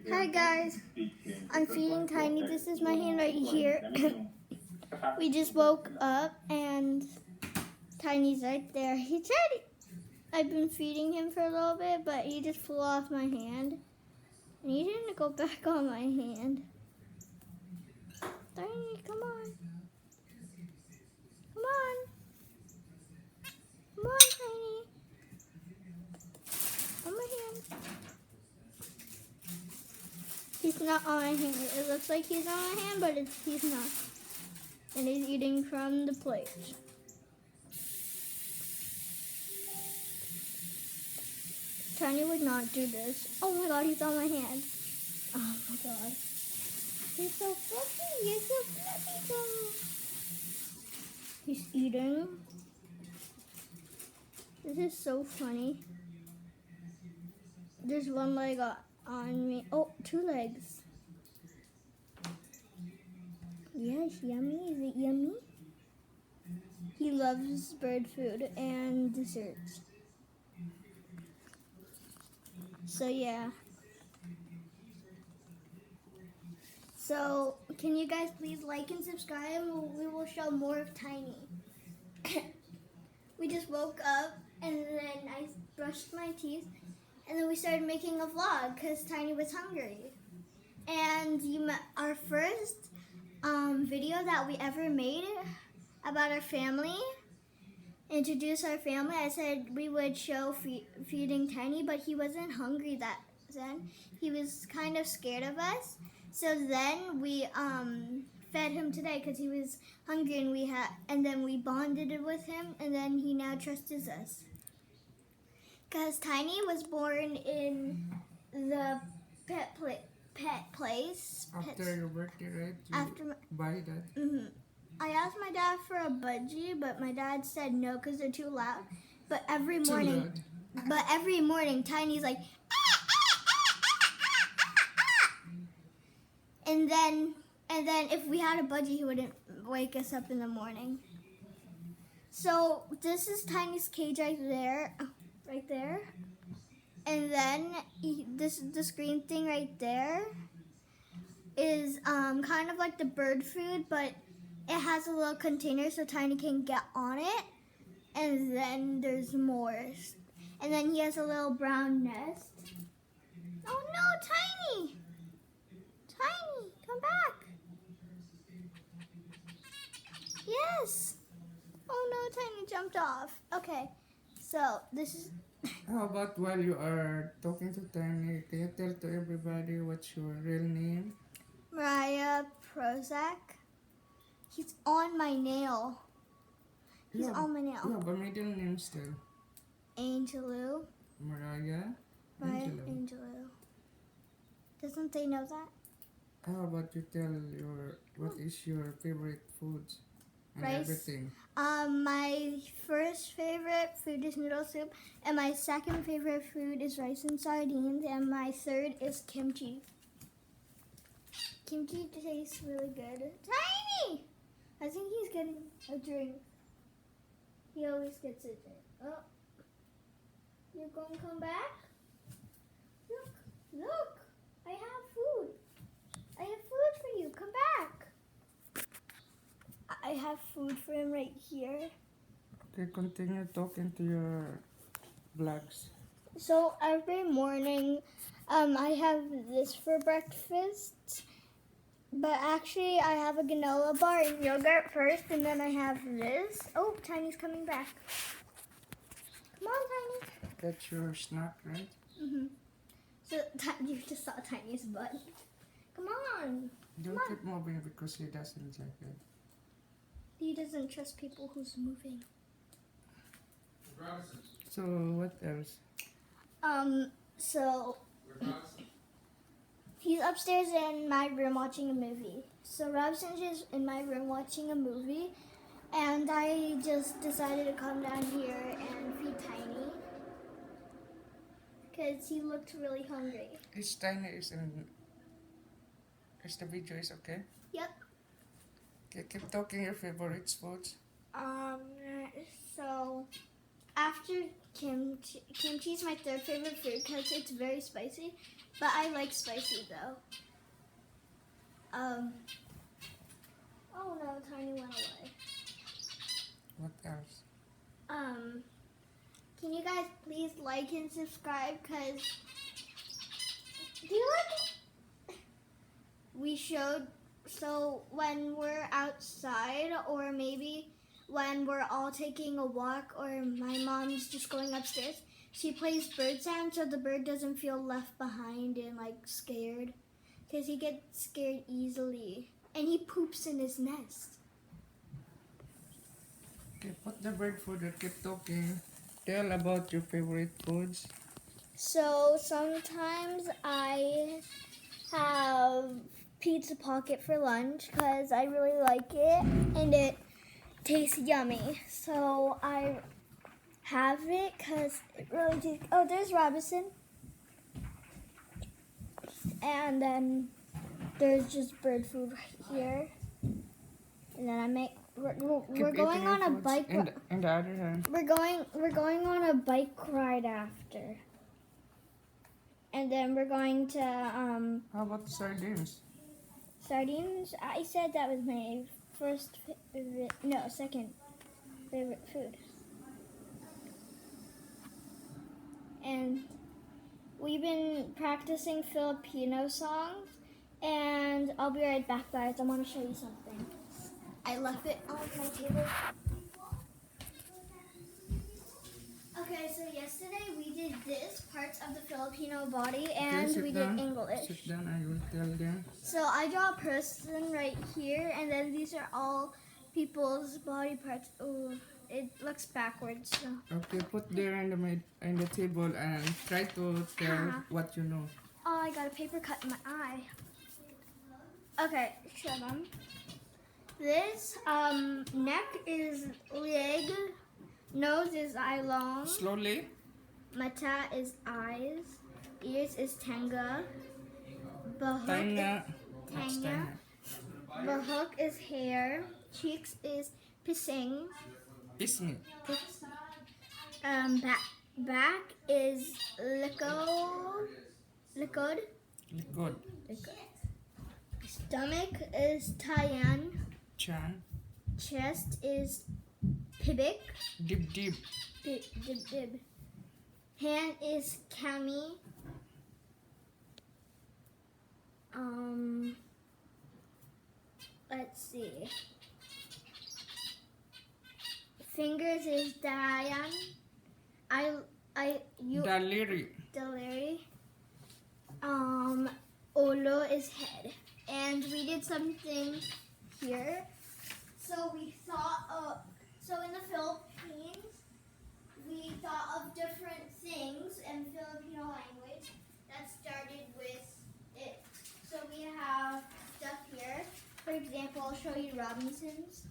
Hi guys, I'm feeding Tiny. This is my hand right here. We just woke up and Tiny's right there. He tried. I've been feeding him for a little bit, but he just flew off my hand. And he didn't go back on my hand. Tiny, come on. Come on. Come on, Tiny. On my hand. He's not on my hand. It looks like he's on my hand, but he's not. And he's eating from the plate. Tiny would not do this. Oh my god, he's on my hand. Oh my god. He's so fluffy. He's so fluffy. He's eating. This is so funny. There's one leg on me. Oh, two legs. Yes, yummy. Is it yummy? He loves bird food and desserts. So yeah. So can you guys please like and subscribe? We will show more of Tiny. We just woke up and then I brushed my teeth and then we started making a vlog because Tiny was hungry. And our first video that we ever made about our family, introduce our family. I said we would show feeding Tiny, but he wasn't hungry then. He was kind of scared of us. So then we fed him today because he was hungry, and then we bonded with him, and then he now trusts us. Because Tiny was born in the pet place. After your birthday, right? Buy that? Mm-hmm. I asked my dad for a budgie, but my dad said no because they're too loud. But every morning, Tiny's like, and then if we had a budgie, he wouldn't wake us up in the morning. So this is Tiny's cage right there. And then the screen thing right there is kind of like the bird food, but it has a little container so Tiny can get on it. And then there's more. And then he has a little brown nest. Oh no, Tiny! Tiny, come back. Yes. Oh no, Tiny jumped off. Okay, so this is... How about while you are talking to Tiny, can you tell to everybody what's your real name? Mariah Prozac. He's on my nail. He's on my nail. Yeah, but middle name still. Angelou. Mariah. Angelou. Doesn't they know that? How about you tell what is your favorite foods and Rice. everything? My first favorite food is noodle soup, and my second favorite food is rice and sardines, and my third is kimchi. Kimchi tastes really good. Tiny! I think he's getting a drink. He always gets a drink. Oh. You're going to come back? Look. I have food. I have food for you. Come back. I have food for him right here. Okay, continue talking to your vlogs. So every morning, I have this for breakfast. But actually, I have a granola bar and yogurt first, and then I have this. Oh, Tiny's coming back. Come on, Tiny. That's your snack, right? Mm-hmm. So you just saw Tiny's butt. Come on. Don't keep moving because he doesn't like it. He doesn't trust people who's moving. So what else? So he's upstairs in my room watching a movie. So Robson's is in my room watching a movie, and I just decided to come down here and feed Tiny because he looked really hungry. Is Tiny is the video is okay? Yep. Okay, keep talking your favorite foods. So after kimchi is my third favorite food because it's very spicy, but I like spicy though. Oh no, Tiny went away. What else? Can you guys please like and subscribe? Cause do you like it? We showed, so when we're outside or maybe when we're all taking a walk or my mom's just going upstairs, she plays bird sound so the bird doesn't feel left behind and like scared, because he gets scared easily and he poops in his nest. Okay, put the bird food and keep talking. Tell about your favorite foods. So sometimes I have pizza pocket for lunch because I really like it and it tastes yummy. So I have it because it really tastes. Oh, there's Robinson. And then there's just bird food right here. And then I make. We're Keep going eating on your a foods. bike. In the other hand. We're going on a bike ride after. And then we're going to How about the sardines? sardines. I said that was my second favorite food. And we've been practicing Filipino songs, and I'll be right back, guys. I want to show you something. I left it on my table. Okay, so yesterday we did this, parts of the Filipino body, and Okay, we sit down. did English. Sit down, I will tell them. So I draw a person right here, and then these are all people's body parts. Oh, it looks backwards. So. Okay, put there in the table and try to tell what you know. Oh, I got a paper cut in my eye. Okay, show them. This neck is leg, nose is eye long, Slowly. mata is eyes, ears is tenga, Tanya. What's tanya, bahuk is hair, cheeks is pising, Pisngi. back is likod, Good. stomach is tayan, Chan. chest is pibik, Dib dib. dib. Hand is kami. Let's see. Fingers is dayan. Daliri. Deliri. Olo is head. And we did something here. So we thought so in the Philippines, we thought of different things in Filipino language that started with it. So we have stuff here. For example, I'll show you Robinson's.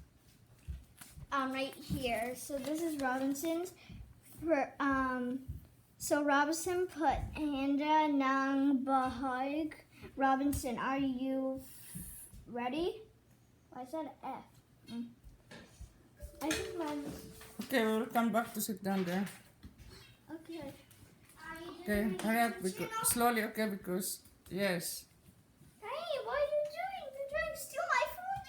Right here. So this is Robinson's. So Robinson put handa ng bahag. Robinson, are you ready? I said F. I think mine. Okay, we'll come back to sit down there. Okay. Okay, hurry up, because, slowly, okay, because, yes. Hey, what are you doing? You're trying to steal my food?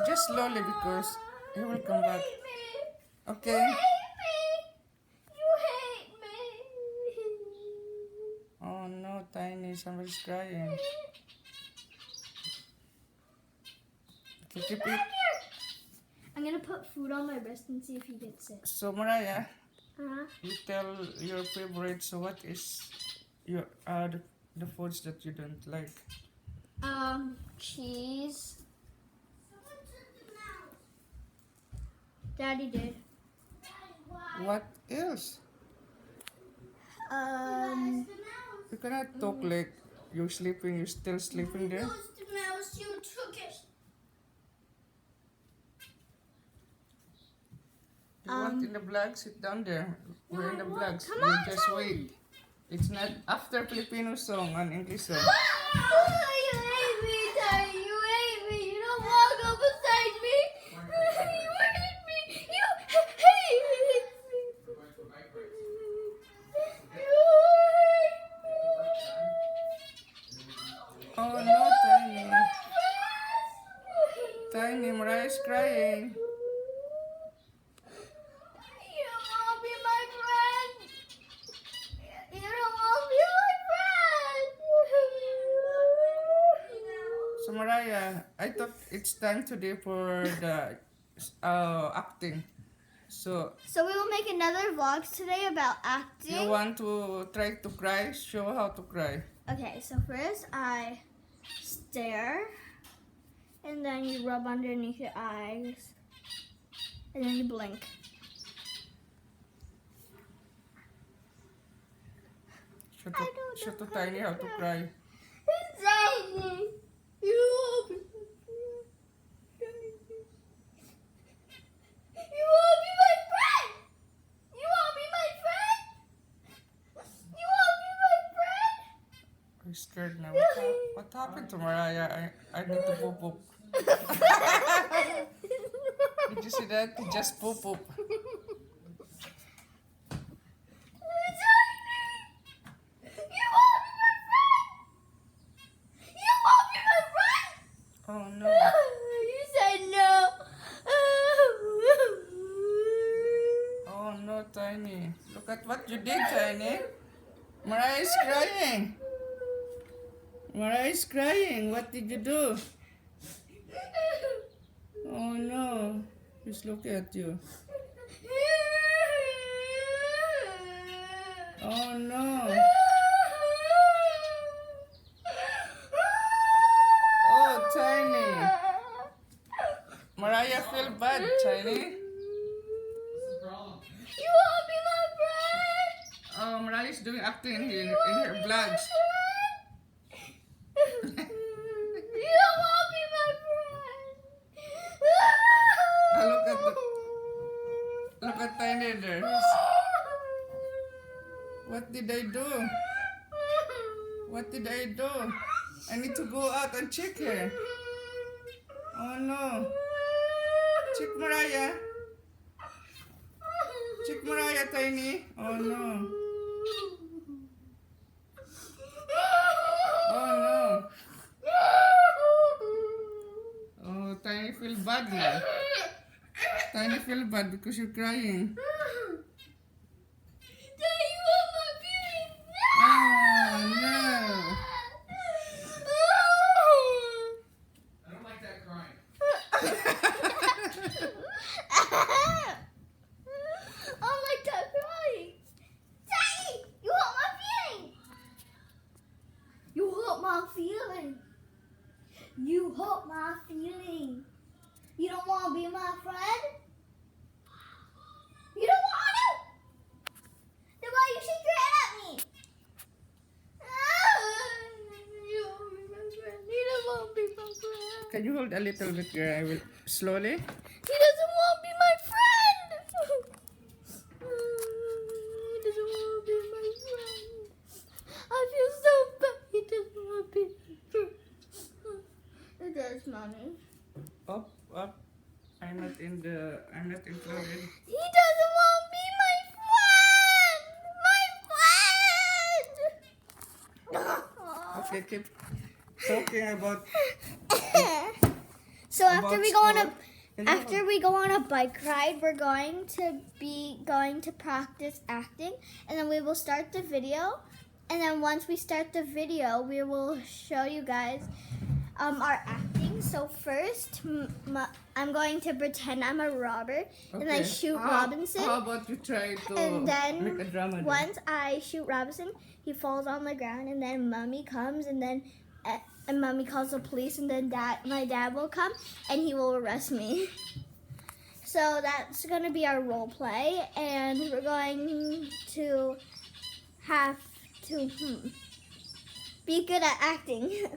Just slowly, because he will come back. You hate me. Okay. You hate me. You hate me. Oh no, Tiny, somebody's crying. Okay, keep it. Back here. I'm gonna put food on my wrist and see if he gets it. So, Mariah, Uh-huh. you tell your favorite, so what is your the foods that you don't like? Cheese. Daddy did. What else? You cannot talk like you're sleeping, you're still sleeping there. The mouse, you took it. You want in the vlog? Sit down there. We're in the vlogs. Come You on, just Tiny. wait. It's not after Filipino song and English song. You hate me, Tiny. You hate me. You don't walk up beside me. You hate me. You hate Oh no, Tiny. Tiny, Mariah is crying. You don't want to be my friend. You don't want to be my friend. So Mariah, I thought it's time today for the acting. So So we will make another vlog today about you acting. want to try to cry? Show how to cry. Okay, so first I stare, and then you rub underneath your eyes, and then you blink. Show to Tiny how to cry. Tiny, you won't be my friend. You won't be my friend. You won't be my friend. I'm scared now. What happened to Mariah? I need to poop poop. Did you see that? He just poop poop. Oh no. You said no. Oh no, Tiny. Look at what you did, Tiny. Mariah is crying. Mariah is crying. What did you do? Oh no. Just look at you. Oh no. Oh, Tiny. Mariah feel bad, Tiny. You won't be my friend. Oh, Mariah is doing acting in her vlogs. You don't want to be my friend. Oh, look at Tiny there. What did I do? What did I do? I need to go out and check her. Oh no. Check Mariah. Check Mariah, Tiny. Oh no. Oh no. Oh, Tiny feel bad now. Tiny feel bad because you're crying. Daddy, want my feelings? Oh no. I don't like that crying. Oh my God, crying. Daddy, you hurt my feeling. You hurt my feeling. You hurt my feeling. You don't want to be my friend? You don't want to? Then why you shake your head at me? You don't want to be my friend. He don't want to be my friend. Can you hold a little bit here? I will slowly. He doesn't want to be my friend. He doesn't want to be my friend. I feel so bad. He doesn't want to be my friend. It does, Mommy. Up. I'm not included. He doesn't want to be my friend. My friend. Okay, keep talking about. So after we go on a sport. Can you after we go on a bike ride, we're going to practice acting, and then we will start the video. And then once we start the video, we will show you guys our acting. So first, I'm going to pretend I'm a robber, and I shoot Robinson. How about you try to And then make a drama? then? Once I shoot Robinson, he falls on the ground, and then Mommy comes, and then and Mommy calls the police, and then my dad will come, and he will arrest me. So that's gonna be our role play, and we're going to have to be good at acting.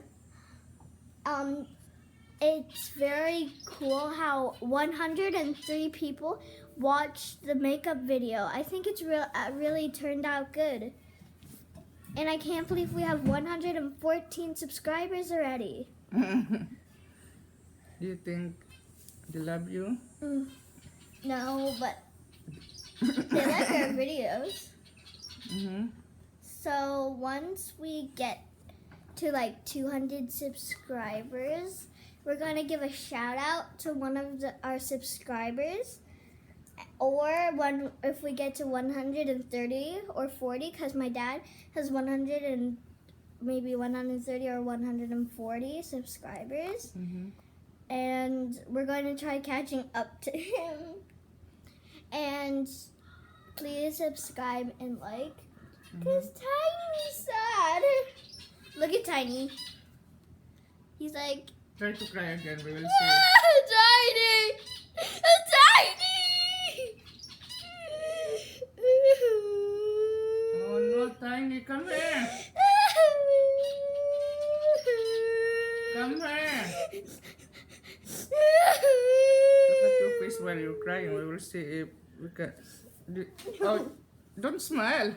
It's very cool how 103 people watched the makeup video. I think it's really turned out good. And I can't believe we have 114 subscribers already. Do you think they love you? No, but they like our videos. Mm-hmm. So once we get to like 200 subscribers, we're gonna give a shout out to one of our subscribers. Or if we get to 130 or 40, because my dad has 100 and maybe 130 or 140 subscribers. Mm-hmm. And we're going to try catching up to him. And please subscribe and like, because Tiny's sad. Look at Tiny. He's like, Try to cry again. We will see. Tiny! Tiny! Oh no, Tiny, come here. Come here. Look at your face while you're crying. We will see if we can. Oh, don't smile.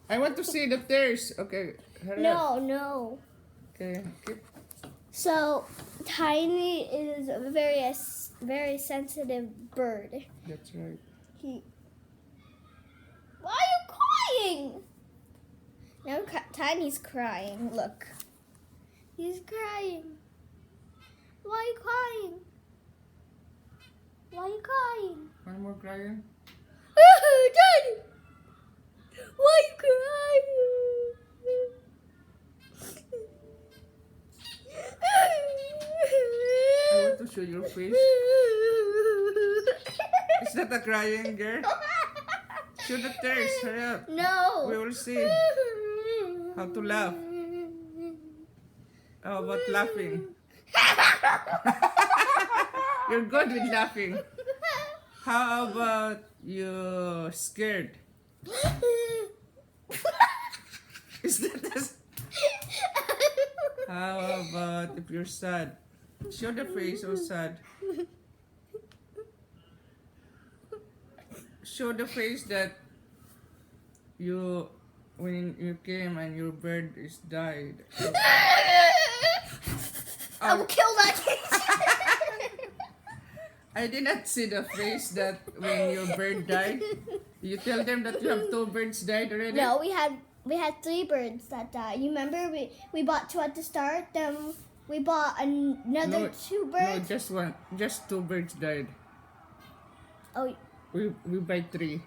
I want to see the tears. Okay, hurry up. No. Okay, keep. So, Tiny is a very sensitive bird. That's right. Why are you crying? Now Tiny's crying. Look. He's crying. Why are you crying? Why are you crying? One more crying. Tiny! Why are you crying? I want to show your face. Is that a crying girl? Show the tears. Hurry up. No. We will see how to laugh. How about laughing? You're good with laughing. How about you scared? Is that How about if you're sad? Show the face so sad. Show the face that when you came and your bird is died. I will kill that kid. I did not see the face that when your bird died. You tell them that you have 2 birds died already? No, we had 3 birds that died. You remember we bought 2 at the start, then we bought another 2 birds. No, just one. Just 2 birds died. Oh, We buy 3.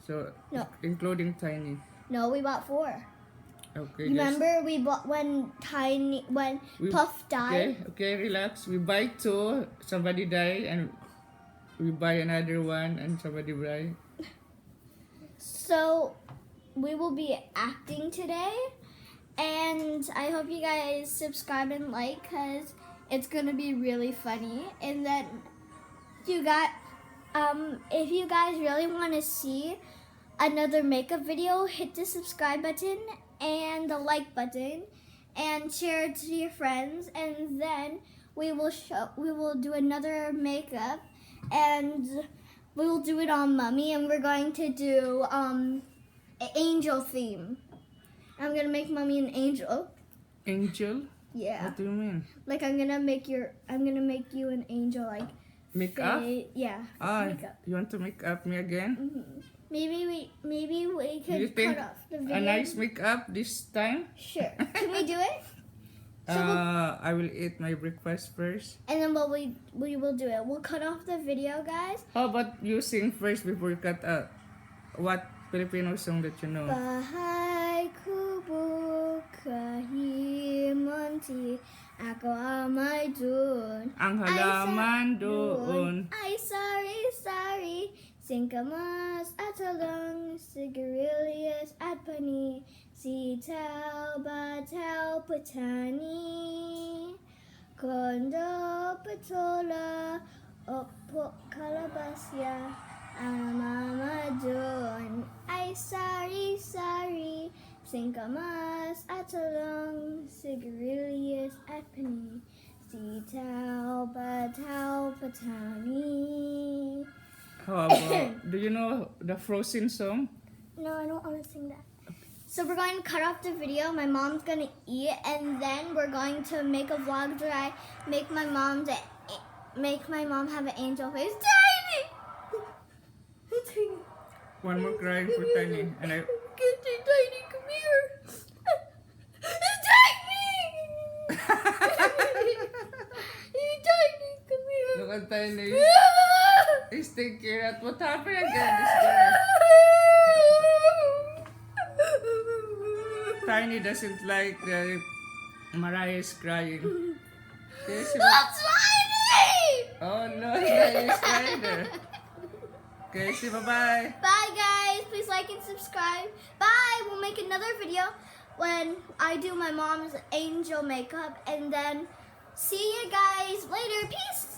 So No. including Tiny. no, we bought 4. Okay. You remember we bought when Puff died? Okay, relax. We buy 2, somebody die, and we buy another one, and somebody die. So we will be acting today, and I hope you guys subscribe and like, because it's gonna be really funny. And then if you guys really want to see another makeup video, hit the subscribe button and the like button and share it to your friends, and then we will do another makeup, and we will do it on Mummy, and we're going to do an angel theme. I'm gonna make Mummy an angel. Angel? Yeah. What do you mean? Like I'm gonna make you an angel, like Make up? Yeah. Makeup. You want to make up me again? Mm-hmm. Maybe we Do you could think cut off the video. a nice makeup this time? Sure. Can we do it? I will eat my breakfast first. And then we will do it. We'll cut off the video, guys. How about you sing first before you cut out? What Filipino song that you know? Bahay kubo kahimonti, ako amay dun. Ang halaman doon. Ay, sorry. Singkamas at talang, sigarilyas at pani, sitaw, bataw, patani, kondo, patola, opo, kalabasya, ang mama dun. Ay, sorry, singkamas at talang, sigarilyas at pani, sitaw, bataw, patani. How about, do you know the Frozen song? No, I don't want to sing that. So we're going to cut off the video. My mom's going to eat, and then we're going to make a vlog where I make my mom have an angel face. Tiny! One more crying for Tiny. And Tiny, come here. Tiny! Tiny is thinking that what happened again, this guy. Tiny doesn't like Mariah is crying. Okay, That's Tiny! oh no, Mariah is crying there. Okay, say bye-bye. Bye guys, please like and subscribe. Bye, we'll make another video when I do my mom's angel makeup, and then see you guys later. Peace.